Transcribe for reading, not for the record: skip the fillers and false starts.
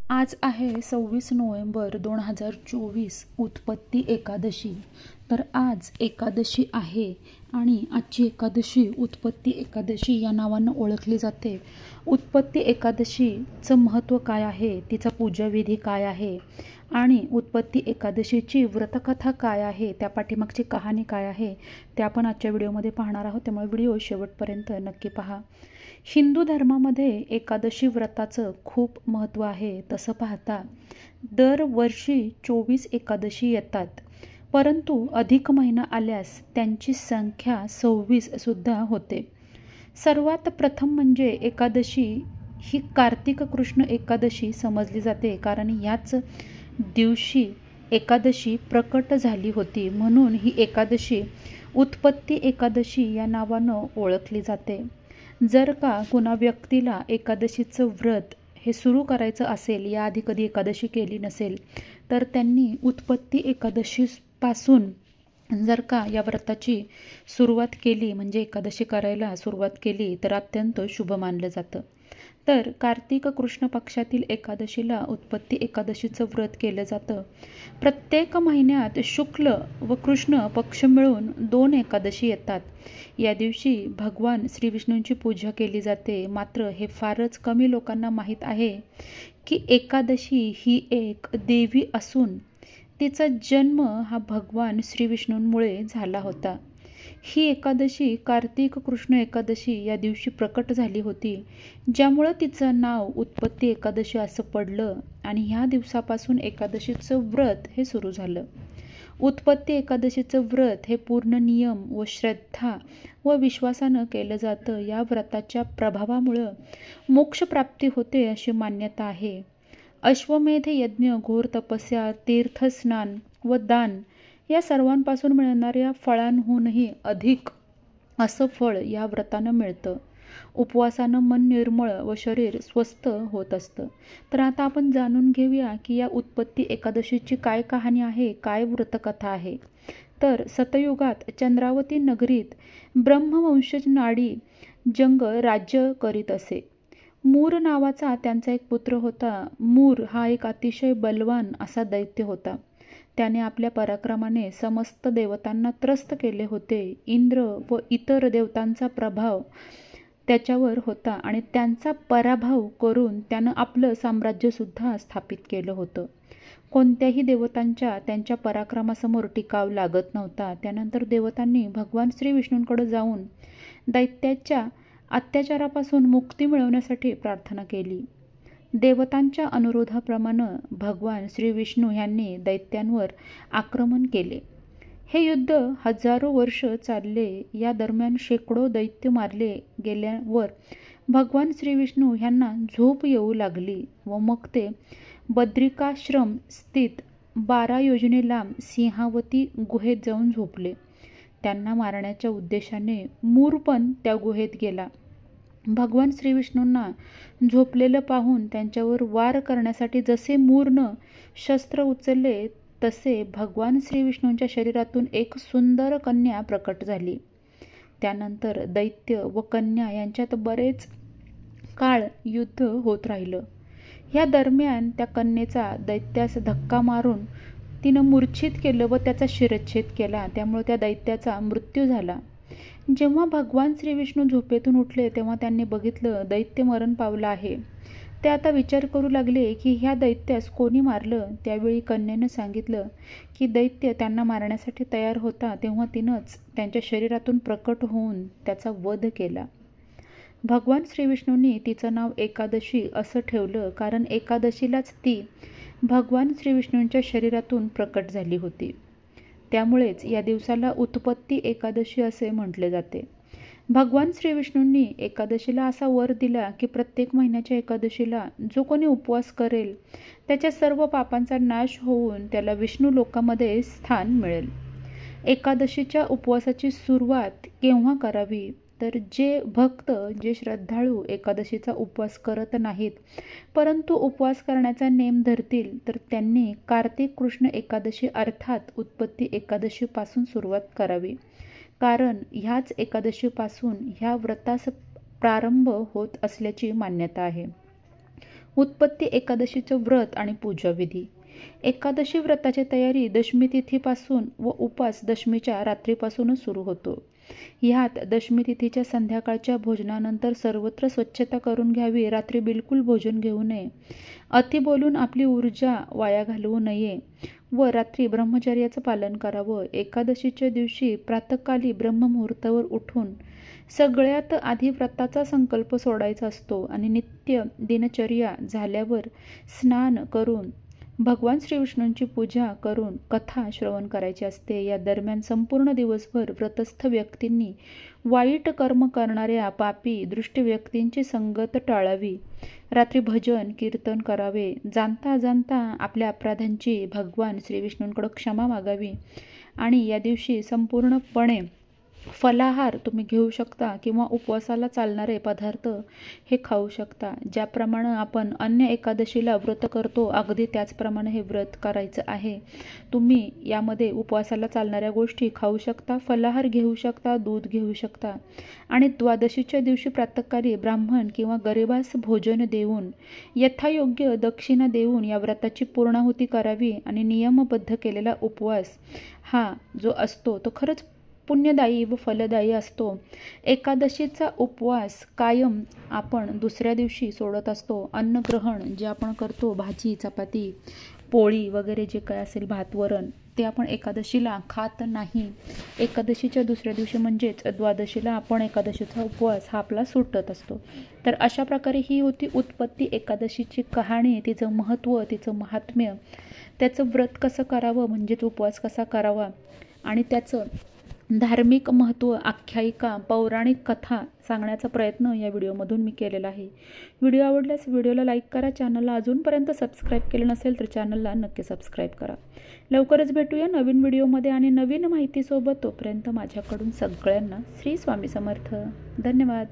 आज आहे 26 नोव्हेंबर 2024 उत्पत्ती एकादशी। तर आज एकादशी आहे आणि आजची एकादशी उत्पत्ती एकादशी या नावानं ओळखली जाते। उत्पत्ती एकादशीचं महत्त्व काय आहे, तिचा पूजाविधी काय आहे आणि उत्पत्ती एकादशीची व्रतकथा काय आहे, त्या पाठीमागची कहाणी काय आहे, ते आपण आजच्या व्हिडिओमध्ये पाहणार आहोत। त्यामुळे व्हिडिओ शेवटपर्यंत नक्की पहा। हिंदू धर्मामध्ये एकादशी व्रताचं खूप महत्त्व आहे। तसं पाहता दरवर्षी 24 एकादशी येतात, परंतु अधिक महिना आल्यास त्यांची संख्या 26 सुद्धा होते। सर्वात प्रथम म्हणजे एकादशी ही कार्तिक कृष्ण एकादशी समजली जाते, कारण याच दिवशी एकादशी प्रकट झाली होती, म्हणून ही एकादशी उत्पत्ती एकादशी या नावानं ओळखली जाते। जर का कुणा व्यक्तीला एकादशीचं व्रत हे सुरू करायचं असेल, याआधी कधी एकादशी केली नसेल, तर त्यांनी उत्पत्ती एकादशीपासून जर का या व्रताची सुरुवात केली, म्हणजे एकादशी करायला सुरुवात केली, तर अत्यंत शुभ मानलं जातं। तर कार्तिक कृष्ण पक्षातील एकादशीला उत्पत्ती एकादशीचं व्रत केलं जातं। प्रत्येक महिन्यात शुक्ल व कृष्ण पक्ष मिळून 2 एकादशी येतात। या दिवशी भगवान श्री विष्णूंची पूजा केली जाते। मात्र हे फारच कमी लोकांना माहीत आहे की एकादशी ही एक देवी असून तिचा जन्म हा भगवान श्री विष्णूंमुळे झाला होता। ही एकादशी कार्तिक कृष्ण एकादशी या दिवशी प्रकट झाली होती, ज्यामुळे तिचं नाव उत्पत्ती एकादशी असं पडलं आणि ह्या दिवसापासून एकादशीचं व्रत हे सुरू झालं। उत्पत्ती एकादशीचं व्रत हे पूर्ण नियम व श्रद्धा व विश्वासानं केलं जातं। या व्रताच्या प्रभावामुळं मोक्षप्राप्ती होते अशी मान्यता आहे। अश्वमेध यज्ञ, घोर तपस्या, तीर्थस्नान व दान या सर्वांपासून मिळणाऱ्या फळांहूनही अधिक असं फळ या व्रतानं मिळतं। उपवासानं मन निर्मळ व शरीर स्वस्थ होत असतं। तर आता आपण जाणून घेऊया की या उत्पत्ती एकादशीची काय कहाणी आहे, काय व्रतकथा आहे। तर सतयुगात चंद्रावती नगरीत ब्रह्मवंशज नाडी जंग राज्य करीत असे। मूर नावाचा त्यांचा एक पुत्र होता। मूर हा एक अतिशय बलवान असा दैत्य होता। त्याने आपल्या पराक्रमाने समस्त देवतांना त्रस्त केले होते। इंद्र व इतर देवतांचा प्रभाव त्याच्यावर होता आणि त्यांचा पराभव करून त्यानं आपलं साम्राज्यसुद्धा स्थापित केलं होतं। कोणत्याही देवतांच्या त्यांच्या पराक्रमासमोर टिकाव लागत नव्हता। त्यानंतर देवतांनी भगवान श्री विष्णूंकडे जाऊन दैत्याच्या अत्याचारापासून मुक्ती मिळवण्यासाठी प्रार्थना केली। देवतांच्या अनुरोधाप्रमाणे भगवान श्री विष्णू यांनी दैत्यांवर आक्रमण केले। हे युद्ध हजारो वर्ष चालले। या दरम्यान शेकडो दैत्य मारले गेल्यावर भगवान श्री विष्णू यांना झोप येऊ लागली व मग ते बद्रिकाश्रम स्थित 12 योजने लांब सिंहावती गुहेत जाऊन झोपले। त्यांना मारण्याच्या उद्देशाने मूर पण त्या गुहेत गेला। भगवान श्री विष्णूंना झोपलेलं पाहून त्यांच्यावर वार करण्यासाठी जसे मूरनं शस्त्र उचलले, तसे भगवान श्री विष्णूंच्या शरीरातून एक सुंदर कन्या प्रकट झाली। त्यानंतर दैत्य व कन्या यांच्यात बरेच काळ युद्ध होत राहिलं। या दरम्यान त्या कन्येचा दैत्यास धक्का मारून तिनं मूर्छित केलं व त्याचा शिरच्छेद केला। त्यामुळे त्या दैत्याचा मृत्यू झाला। जेव्हा भगवान श्री विष्णू झोपेतून उठले, तेव्हा त्यांनी बघितलं दैत्य मरण पावला आहे। ते आता विचार करू लागले की ह्या दैत्यास कोणी मारलं। त्यावेळी कन्येनं सांगितलं की दैत्य त्यांना मारण्यासाठी तयार होता, तेव्हा तिनंच त्यांच्या शरीरातून प्रकट होऊन त्याचा वध केला। भगवान श्री विष्णूंनी तिचं नाव एकादशी असं ठेवलं, कारण एकादशीलाच ती भगवान श्री विष्णूंच्या शरीरातून प्रकट झाली होती। त्यामुळेच या दिवसाला उत्पत्ती एकादशी असे म्हटले जाते। भगवान श्री विष्णूंनी एकादशीला असा वर दिला की प्रत्येक महिन्याच्या एकादशीला जो कोणी उपवास करेल, त्याच्या सर्व पापांचा नाश होऊन त्याला विष्णू लोकामध्ये स्थान मिळेल। एकादशीच्या उपवासाची सुरुवात केव्हा करावी, तर जे भक्त, जे श्रद्धाळू एकादशीचा उपवास करत नाहीत, परंतु उपवास करण्याचा नेम धरतील, तर त्यांनी कार्तिक कृष्ण एकादशी अर्थात उत्पत्ती एकादशीपासून सुरुवात करावी, कारण ह्याच एकादशीपासून ह्या व्रतास प्रारंभ होत असल्याची मान्यता आहे। उत्पत्ती एकादशीचं व्रत आणि पूजाविधी. एकादशी व्रताची तयारी दशमी तिथीपासून व उपास दशमीच्या रात्रीपासूनच सुरू होतो. ह्यात दशमी तिथीच्या संध्याकाळच्या भोजनानंतर सर्वत्र स्वच्छता करून घ्यावी. रात्री बिलकुल भोजन घेऊ नये. अति बोलून आपली ऊर्जा वाया घालवू नये व रात्री ब्रह्मचर्याचं पालन करावं. एकादशीच्या दिवशी प्रातःकाली ब्रह्ममुहूर्तावर उठून सगळ्यात आधी व्रताचा संकल्प सोडायचा असतो आणि नित्य दिनचर्या झाल्यावर स्नान करून भगवान श्रीविष्णूंची पूजा करून कथा श्रवण करायची असते. या दरम्यान संपूर्ण दिवसभर व्रतस्थ व्यक्तींनी वाईट कर्म करणाऱ्या पापी दृष्टी व्यक्तींची संगत टाळावी. रात्री भजन कीर्तन करावे. जाणता जाणता आपल्या अपराधांची भगवान श्रीविष्णूंकडे क्षमा मागावी. आणि या दिवशी संपूर्णपणे फलाहार तुम्ही घेऊ शकता किंवा उपवासाला चालणारे पदार्थ हे खाऊ शकता. ज्याप्रमाणे आपण अन्य एकादशीला व्रत करतो अगदी त्याचप्रमाणे हे व्रत करायचं आहे. तुम्ही यामध्ये उपवासाला चालणाऱ्या गोष्टी खाऊ शकता, फलाहार घेऊ शकता, दूध घेऊ शकता आणि द्वादशीच्या दिवशी प्रातःकाली ब्राह्मण किंवा गरिबास भोजन देऊन यथायोग्य दक्षिणा देऊन या व्रताची पूर्णाहुती करावी. आणि नियमबद्ध केलेला उपवास हा जो असतो तो खरंच पुण्यदायी व फलदायी असतो. एकादशीचा उपवास कायम आपण दुसऱ्या दिवशी सोडत असतो. अन्नग्रहण जे आपण करतो, भाजी चपाती पोळी वगैरे जे काय असेल, भात वरण, ते आपण एकादशीला खात नाही. एकादशीच्या दुसऱ्या दिवशी म्हणजेच द्वादशीला आपण एकादशीचा उपवास हा आपला सुटत असतो. तर अशा प्रकारे ही होती उत्पत्ती एकादशीची कहाणी, तिचं महत्त्व, तिचं महात्म्य, त्याचं व्रत कसं करावं म्हणजेच उपवास कसा करावा आणि त्याचं धार्मिक महत्त्व, आख्यायिका, पौराणिक कथा सांगण्याचा प्रयत्न या व्हिडिओमधून मी केलेला आहे. व्हिडिओ आवडल्यास व्हिडिओला लाईक करा. चॅनलला अजूनपर्यंत सबस्क्राईब केलं नसेल तर चॅनलला नक्की सबस्क्राईब करा. लवकरच भेटूया नवीन व्हिडिओमध्ये आणि नवीन माहितीसोबत. तोपर्यंत माझ्याकडून सगळ्यांना श्री स्वामी समर्थ. धन्यवाद.